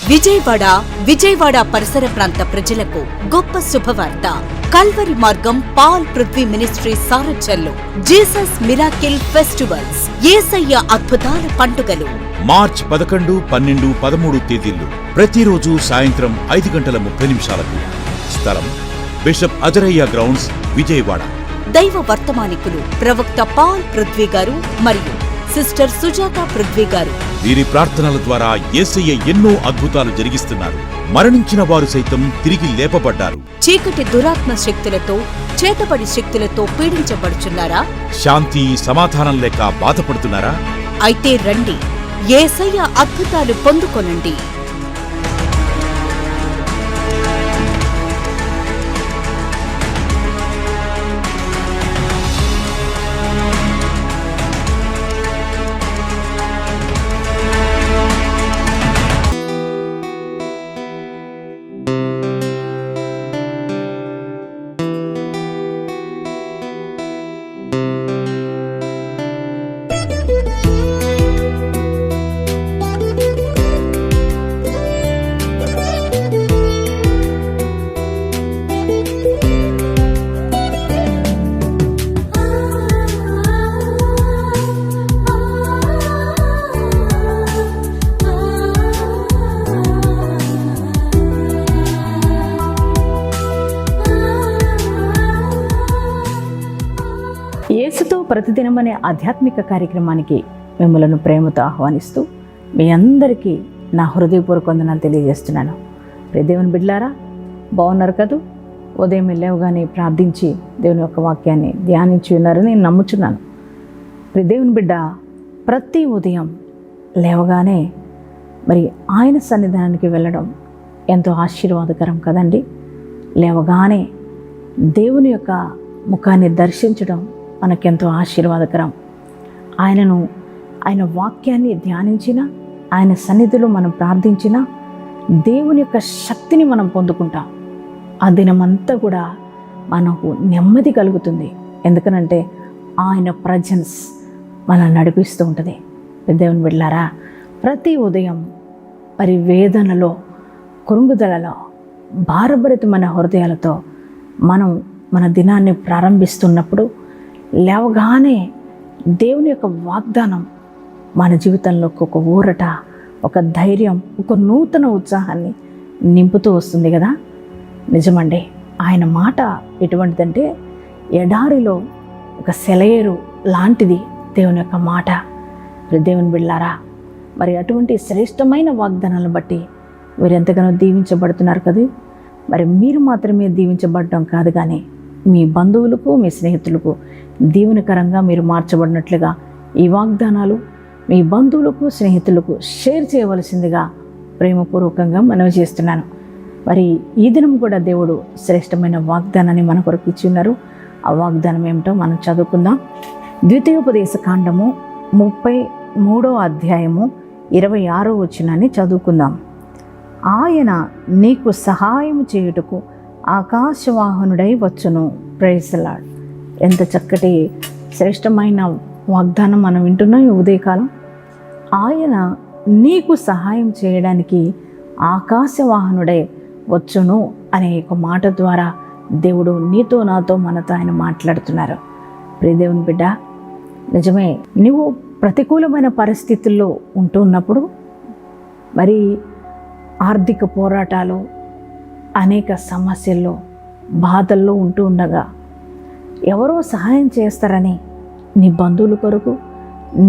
విజయవాడ పరిసర ప్రాంత ప్రజలకు గొప్ప శుభవార్త. కల్వరి మార్గం పాల్ పృథ్వీ మినిస్ట్రీ సారథ్యంలో జీసస్ మిరాకిల్ ఫెస్టివల్స్, యేసయ్య అద్భుతాల పండుగలు మార్చ్ 11, 12, 13 తేదీల్లో ప్రతిరోజు సాయంత్రం 5:30 స్థలం బిషప్ అజరయ్య గ్రౌండ్స్, విజయవాడ. దైవ వర్తమానికులు ప్రవక్త పాల్ పృథ్వీ గారు మరియు సిస్టర్ సుజాత పృథ్వీ గారు. వీరి ప్రార్థనల ద్వారా యేసయ్య ఎన్నో అద్భుతాలు జరిగిస్తున్నారు. మరణించిన వారు సైతం తిరిగి లేపబడ్డారు. చీకటి దురాత్మ శక్తులతో, చేతబడి శక్తులతో పీడించబడుచున్నారా? శాంతి సమాధానం లేక బాధపడుతున్నారా? అయితే రండి, యేసయ్య అద్భుతాలు పొందుకొనండి. యేసుతో ప్రతిదినం అనే ఆధ్యాత్మిక కార్యక్రమానికి మిమ్మలను ప్రేమతో ఆహ్వానిస్తూ మీ అందరికీ నా హృదయపూర్వక వందనాలు తెలియజేస్తున్నాను. దేవుని బిడ్డలారా, బాగున్నారు కదూ? ఉదయం లేవగానే ప్రార్థించి దేవుని యొక్క వాక్యాన్ని ధ్యానించి ఉన్నారని నేను నమ్ముచున్నాను. దేవుని బిడ్డ ప్రతి ఉదయం లేవగానే మరి ఆయన సన్నిధానానికి వెళ్ళడం ఎంతో ఆశీర్వాదకరం కదండి. లేవగానే దేవుని యొక్క ముఖాన్ని దర్శించడం మనకెంతో ఆశీర్వాదకరం. ఆయన వాక్యాన్ని ధ్యానించిన, ఆయన సన్నిధిలో మనం ప్రార్థించిన దేవుని యొక్క శక్తిని మనం పొందుకుంటాం. ఆ దినమంతా కూడా మనకు నెమ్మది కలుగుతుంది. ఎందుకనంటే ఆయన ప్రజెన్స్ మనం నడిపిస్తూ ఉంటుంది. దేవుని బిడ్డలారా, ప్రతి ఉదయం మరి వేదనలో, కృంగుదలలో, భారభరితమైన హృదయాలతో మనం మన దినాన్ని ప్రారంభిస్తున్నప్పుడు లేవగానే దేవుని యొక్క వాగ్దానం మన జీవితంలో ఒక ఊరట, ఒక ధైర్యం, ఒక నూతన ఉత్సాహాన్ని నింపుతూ వస్తుంది కదా. నిజమండి, ఆయన మాట ఎటువంటిదంటే ఎడారిలో ఒక సెలయేరు లాంటిది దేవుని యొక్క మాట. దేవుని బిడ్డలారా, మరి అటువంటి శ్రేష్టమైన వాగ్దానాలను బట్టి మీరు ఎంతగానో దీవించబడుతున్నారు కదా. మరి మీరు మాత్రమే దీవించబడడం కాదు, కానీ మీ బంధువులకు, మీ స్నేహితులకు దీవెనకరంగా మీరు మార్చబడినట్లుగా ఈ వాగ్దానాలు మీ బంధువులకు, స్నేహితులకు షేర్ చేయవలసిందిగా ప్రేమపూర్వకంగా మనవి చేస్తున్నాను. మరి ఈ దినం కూడా దేవుడు శ్రేష్టమైన వాగ్దానాన్ని మన కొరకు ఇచ్చి ఉన్నారు. ఆ వాగ్దానం ఏమిటో మనం చదువుకుందాం. ద్వితీయోపదేశ కాండము 33వ అధ్యాయము 26వ వచనాన్ని చదువుకుందాం. ఆయన నీకు సహాయం చేయుటకు ఆకాశవాహనుడై వచ్చును. Praise the Lord. ఎంత చక్కటి శ్రేష్టమైన వాగ్దానం మనం వింటున్నాం ఈ ఉదయకాలం. ఆయన నీకు సహాయం చేయడానికి ఆకాశవాహనుడై వచ్చును అనే ఒక మాట ద్వారా దేవుడు నీతో, నాతో, మనతో ఆయన మాట్లాడుతున్నారు. ప్రియదేవుని బిడ్డ, నిజమే, నువ్వు ప్రతికూలమైన పరిస్థితుల్లో ఉంటున్నప్పుడు, మరి ఆర్థిక పోరాటాలు, అనేక సమస్యల్లో, బాధల్లో ఉంటూ ఉండగా ఎవరో సహాయం చేస్తారని నీ బంధువుల కొరకు,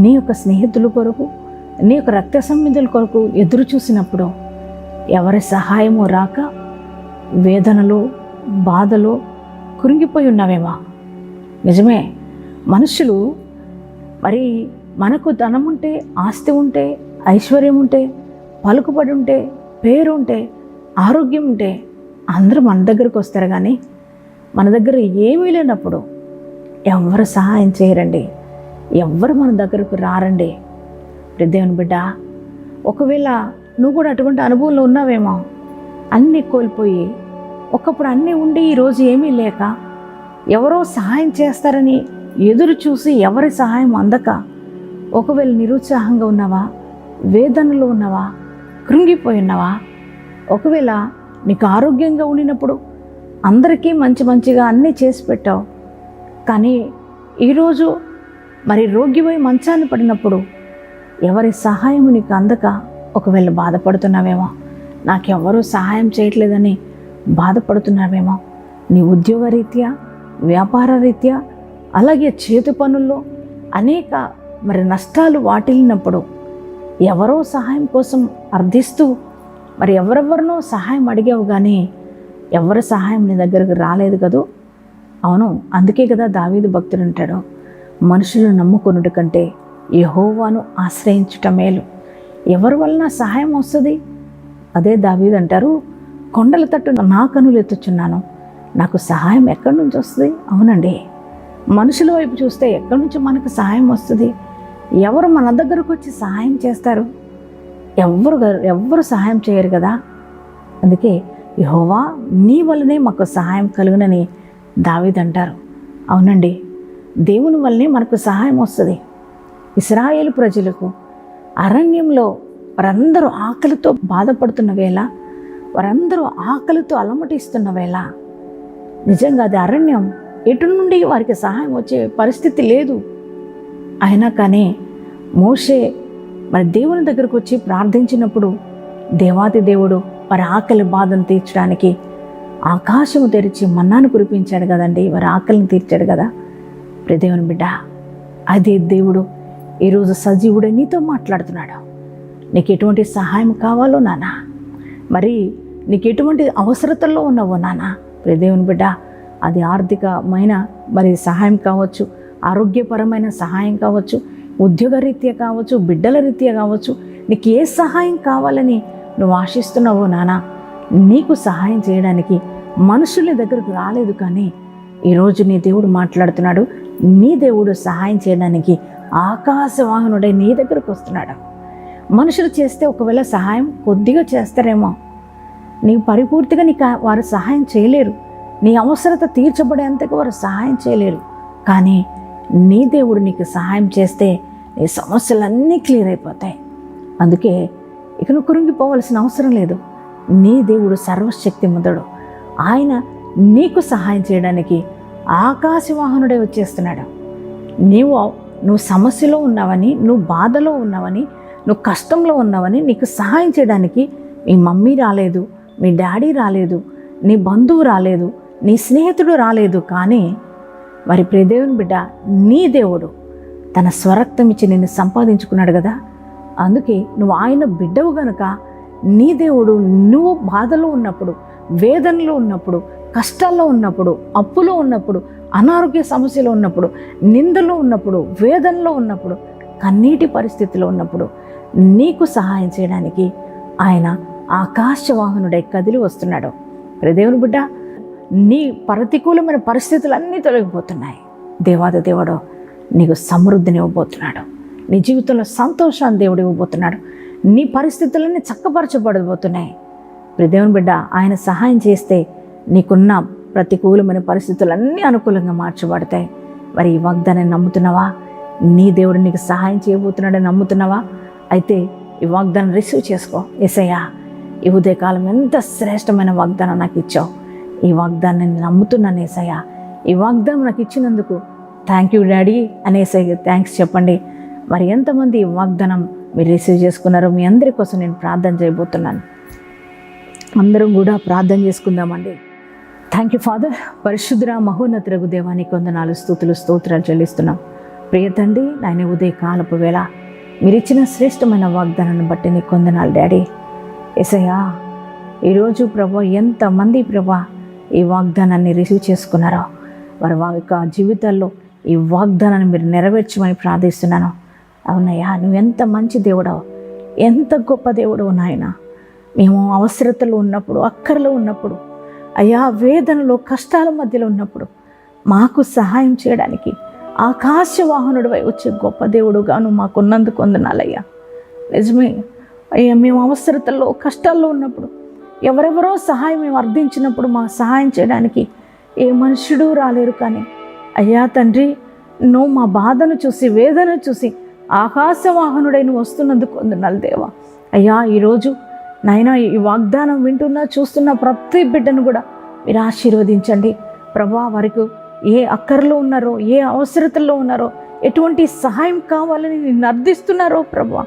నీ యొక్క స్నేహితుల కొరకు, నీ యొక్క రక్త సంబంధుల కొరకు ఎదురు చూసినప్పుడు ఎవరి సహాయము రాక వేదనలో, బాధలో కృంగిపోయి ఉన్నావేమో. నిజమే, మనుషులు మరి మనకు ధనం ఉంటే, ఆస్తి ఉంటే, ఐశ్వర్యం ఉంటే, పలుకుబడి ఉంటే, పేరు ఉంటే, ఆరోగ్యం ఉంటే అందరూ మన దగ్గరకు వస్తారు. కానీ మన దగ్గర ఏమీ లేనప్పుడు ఎవ్వరు సహాయం చేయరండి, ఎవ్వరు మన దగ్గరకు రారండి. దేవుని బిడ్డ, ఒకవేళ నువ్వు కూడా అటువంటి అనుభవంలో ఉన్నావేమో. అన్నీ కోల్పోయి, ఒకప్పుడు అన్నీ ఉండి ఈరోజు ఏమీ లేక, ఎవరో సహాయం చేస్తారని ఎదురు చూసి ఎవరి సహాయం అందక ఒకవేళ నిరుత్సాహంగా ఉన్నావా, వేదనలో ఉన్నావా, కృంగిపోయి ఉన్నావా? ఒకవేళ నీకు ఆరోగ్యంగా ఉండినప్పుడు అందరికీ మంచిగా అన్నీ చేసి పెట్టావు, కానీ ఈరోజు మరి రోగిపోయి మంచాన్ని పడినప్పుడు ఎవరి సహాయం నీకు అందక ఒకవేళ బాధపడుతున్నావేమో, నాకెవరూ సహాయం చేయట్లేదని బాధపడుతున్నావేమో. నీ ఉద్యోగరీత్యా, వ్యాపార రీత్యా, అలాగే చేతి పనుల్లో అనేక మరి నష్టాలు వాటిల్లినప్పుడు ఎవరో సహాయం కోసం అర్థిస్తూ మరి ఎవరెవరినో సహాయం అడిగావు, కానీ ఎవరి సహాయం నీ దగ్గరకు రాలేదు కదూ. అవును, అందుకే కదా దావీదు భక్తుడు అంటాడు, మనుషులు నమ్ముకొనుట కంటే యెహోవాను ఆశ్రయించుట మేలు. ఎవరి వలన సహాయం వస్తుంది? అదే దావీదు అంటారు, కొండల తట్టు నా కనులు ఎత్తుచున్నాను, నాకు సహాయం ఎక్కడి నుంచి వస్తుంది? అవునండి, మనుషుల వైపు చూస్తే ఎక్కడి నుంచి మనకు సహాయం వస్తుంది? ఎవరు మన దగ్గరకు వచ్చి సహాయం చేస్తారు? ఎవ్వరు సహాయం చేయరు కదా. అందుకే యెహోవా నీ వల్లనే మాకు సహాయం కలుగునని దావీదు అంటారు. అవునండి, దేవుని వల్లనే మనకు సహాయం వస్తుంది. ఇశ్రాయేలు ప్రజలకు అరణ్యంలో వారందరూ ఆకలితో బాధపడుతున్న వేళ, వారందరూ ఆకలితో అలమటిస్తున్న వేళ, నిజంగా అది అరణ్యం, ఎటు నుండి వారికి సహాయం వచ్చే పరిస్థితి లేదు. అయినా కానీ మోషే మరి దేవుని దగ్గరకు వచ్చి ప్రార్థించినప్పుడు దేవాది దేవుడు వారి ఆకలి బాధను తీర్చడానికి ఆకాశము తెరిచి మన్నాను కురిపించాడు కదండి, వారి ఆకలిని తీర్చాడు కదా. దేవుని బిడ్డ, అదే దేవుడు ఈరోజు సజీవుడే నీతో మాట్లాడుతున్నాడు. నీకు ఎటువంటి సహాయం కావాలో నాన్న, మరి నీకు ఎటువంటి అవసరతల్లో ఉన్నావో నాన్న, దేవుని బిడ్డ, అది ఆర్థికమైన మరి సహాయం కావచ్చు, ఆరోగ్యపరమైన సహాయం కావచ్చు, ఉద్యోగరీత్యా కావచ్చు, బిడ్డల రీత్యా కావచ్చు, నీకు ఏ సహాయం కావాలని నువ్వు ఆశిస్తున్నావో నాన్న, నీకు సహాయం చేయడానికి మనుషుల దగ్గరకు రాలేదు, కానీ ఈరోజు నీ దేవుడు మాట్లాడుతున్నాడు. నీ దేవుడు సహాయం చేయడానికి ఆకాశవాహనుడై నీ దగ్గరకు వస్తున్నాడు. మనుషులు చేస్తే ఒకవేళ సహాయం కొద్దిగా చేస్తారేమో, నీకు పరిపూర్తిగా నీకు వారు సహాయం చేయలేరు, నీ అవసరత తీర్చబడేంతకు వారు సహాయం చేయలేరు. కానీ నీ దేవుడు నీకు సహాయం చేస్తే నీ సమస్యలన్నీ క్లియర్ అయిపోతాయి. అందుకే ఇక నువ్వు కృంగిపోవాల్సిన అవసరం లేదు. నీ దేవుడు సర్వశక్తిమంతుడు, ఆయన నీకు సహాయం చేయడానికి ఆకాశవాహనుడే వచ్చేస్తున్నాడు. నువ్వు సమస్యలో ఉన్నావని, నువ్వు బాధలో ఉన్నావని, నువ్వు కష్టంలో ఉన్నావని నీకు సహాయం చేయడానికి మీ మమ్మీ రాలేదు, మీ డాడీ రాలేదు, నీ బంధువు రాలేదు, నీ స్నేహితుడు రాలేదు, కానీ మరి దేవుని బిడ్డ, నీ దేవుడు తన స్వరక్తం ఇచ్చి నిన్ను సంపాదించుకున్నాడు కదా. అందుకే నువ్వు ఆయన బిడ్డవు గనుక నీ దేవుడు నువ్వు బాధలో ఉన్నప్పుడు, వేదనలో ఉన్నప్పుడు, కష్టాల్లో ఉన్నప్పుడు, అప్పులో ఉన్నప్పుడు, అనారోగ్య సమస్యలో ఉన్నప్పుడు, నిందలో ఉన్నప్పుడు, వేదనలో ఉన్నప్పుడు, కన్నీటి పరిస్థితిలో ఉన్నప్పుడు నీకు సహాయం చేయడానికి ఆయన ఆకాశవాహనుడై కదిలి వస్తున్నాడు. దేవుని బిడ్డ, నీ ప్రతికూలమైన పరిస్థితులన్నీ తొలగిపోతున్నాయి. దేవాది దేవుడు నీకు సమృద్ధిని ఇవ్వబోతున్నాడు. నీ జీవితంలో సంతోషాన్ని దేవుడు ఇవ్వబోతున్నాడు. నీ పరిస్థితులన్నీ చక్కపరచబడబోతున్నాయి. దేవుని బిడ్డ, ఆయన సహాయం చేస్తే నీకున్న ప్రతికూలమైన పరిస్థితులన్నీ అనుకూలంగా మార్చబడతాయి. మరి ఈ వాగ్దానాన్ని నమ్ముతున్నావా? నీ దేవుడు నీకు సహాయం చేయబోతున్నాడని నమ్ముతున్నావా? అయితే ఈ వాగ్దానం రిసీవ్ చేసుకో. యేసయ్యా, ఈ ఉదయకాలం ఎంత శ్రేష్టమైన వాగ్దానం నాకు ఇచ్చావు. ఈ వాగ్దానాన్ని నేను నమ్ముతున్నాను యేసయ్యా. ఈ వాగ్దానం నాకు ఇచ్చినందుకు థ్యాంక్ యూ డాడీ అనేసయ్య థ్యాంక్స్ చెప్పండి. మరి ఎంతమంది ఈ వాగ్దానం మీరు రిసీవ్ చేసుకున్నారో మీ అందరి కోసం నేను ప్రార్థన చేయబోతున్నాను. అందరం కూడా ప్రార్థన చేసుకుందామండి. Thank you father. పరిశుద్ధ మహోన్నతులకు దేవానికి వందనాలు, స్తుతులు, స్తోత్రాలు చెల్లిస్తున్నాం. ప్రియ తండ్రి, నాయన ఉదయకాలపు వేళ మీరు ఇచ్చిన శ్రేష్టమైన వాగ్దానాన్ని బట్టి నీకు వందనాలు డాడీ. యేసయ్యా, ఈరోజు ప్రభా ఎంతమంది ప్రభా ఈ వాగ్దానాన్ని రిసీవ్ చేసుకున్నారో వారి యొక్క జీవితాల్లో ఈ వాగ్దానాన్ని మీరు నెరవేర్చమని ప్రార్థిస్తున్నాను. అవునయ్యా, నువ్వు ఎంత మంచి దేవుడవు, ఎంత గొప్ప దేవుడవు నాయన. మేము అవసరతలో ఉన్నప్పుడు, అక్కర్లో ఉన్నప్పుడు, అయ్యా వేదనలో కష్టాల మధ్యలో ఉన్నప్పుడు మాకు సహాయం చేయడానికి ఆకాశవాహనుడివై వచ్చే గొప్ప దేవుడుగా నువ్వు మాకున్నందుకు వందనాలయ్యా. నిజమే అయ్యా, మేము అవసరతల్లో కష్టాల్లో ఉన్నప్పుడు ఎవరెవరో సహాయం మేము అర్థించినప్పుడు మా సహాయం చేయడానికి ఏ మనుషుడు రాలేరు. కానీ అయ్యా తండ్రి, నువ్వు మా బాధను చూసి, వేదన చూసి ఆకాశవాహనుడై నువ్వు వస్తున్నందుకు వందనాలు దేవా. అయ్యా, ఈరోజు నాయన ఈ వాగ్దానం వింటున్నా చూస్తున్న ప్రతి బిడ్డను కూడా మీరు ఆశీర్వదించండి ప్రభా. వారికి ఏ అక్కర్లో ఉన్నారో, ఏ అవసరతల్లో ఉన్నారో, ఎటువంటి సహాయం కావాలని నిన్ను అర్థిస్తున్నారో ప్రభా,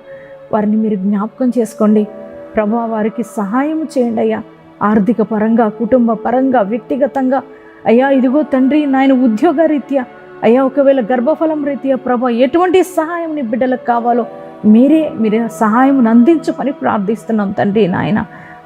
వారిని మీరు జ్ఞాపకం చేసుకోండి ప్రభా. వారికి సహాయం చేయండి అయ్యా, ఆర్థిక పరంగా, కుటుంబ పరంగా, వ్యక్తిగతంగా. అయ్యా ఇదిగో తండ్రి నాయన ఉద్యోగ రీత్యా, అయ్యా ఒకవేళ గర్భఫలం రీత్యా ప్రభా, ఎటువంటి సహాయం నీ బిడ్డలకు కావాలో మీరే సహాయం అందించమని ప్రార్థిస్తున్నాం తండ్రి నాయన.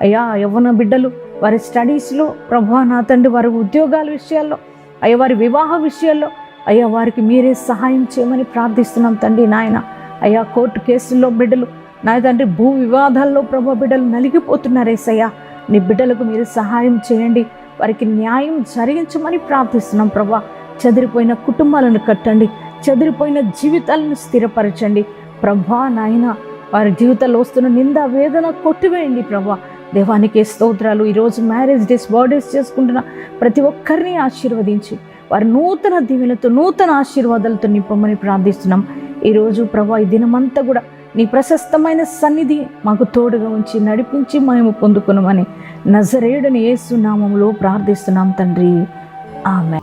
అయ్యా యవ్వన బిడ్డలు వారి స్టడీస్లో ప్రభా నా తండ్రి, వారి ఉద్యోగాల విషయాల్లో, అయ్యా వారి వివాహ విషయాల్లో, అయ్యా వారికి మీరే సహాయం చేయమని ప్రార్థిస్తున్నాం తండ్రి నాయన. అయ్యా కోర్టు కేసుల్లో బిడ్డలు నా తండ్రి, భూ వివాదాల్లో ప్రభా బిడ్డలు నలిగిపోతున్నారేసయ్యా, నీ బిడ్డలకు మీరు సహాయం చేయండి, వారికి న్యాయం జరిగించమని ప్రార్థిస్తున్నాం ప్రభా. చెదిరిపోయిన కుటుంబాలను కట్టండి, చెదిరిపోయిన జీవితాలను స్థిరపరచండి ప్రభా నాయన. వారి జీవితాల్లో వస్తున్న నింద వేదన కొట్టివేయండి ప్రభా. దేవానికి స్తోత్రాలు. ఈరోజు మ్యారేజ్ డేస్, బర్త్డేస్ చేసుకుంటున్న ప్రతి ఒక్కరిని ఆశీర్వదించి వారి నూతన దీవెనలతో, నూతన ఆశీర్వాదాలతో నింపమని ప్రార్థిస్తున్నాం. ఈరోజు ప్రభా ఈ దినమంతా కూడా నీ ప్రశస్తమైన సన్నిధి మాకు తోడుగా ఉంచి నడిపించి మేము పొందుకున్నామని నజరేయుడని యేసు నామములో ప్రార్థిస్తున్నాం తండ్రి. ఆమెన్.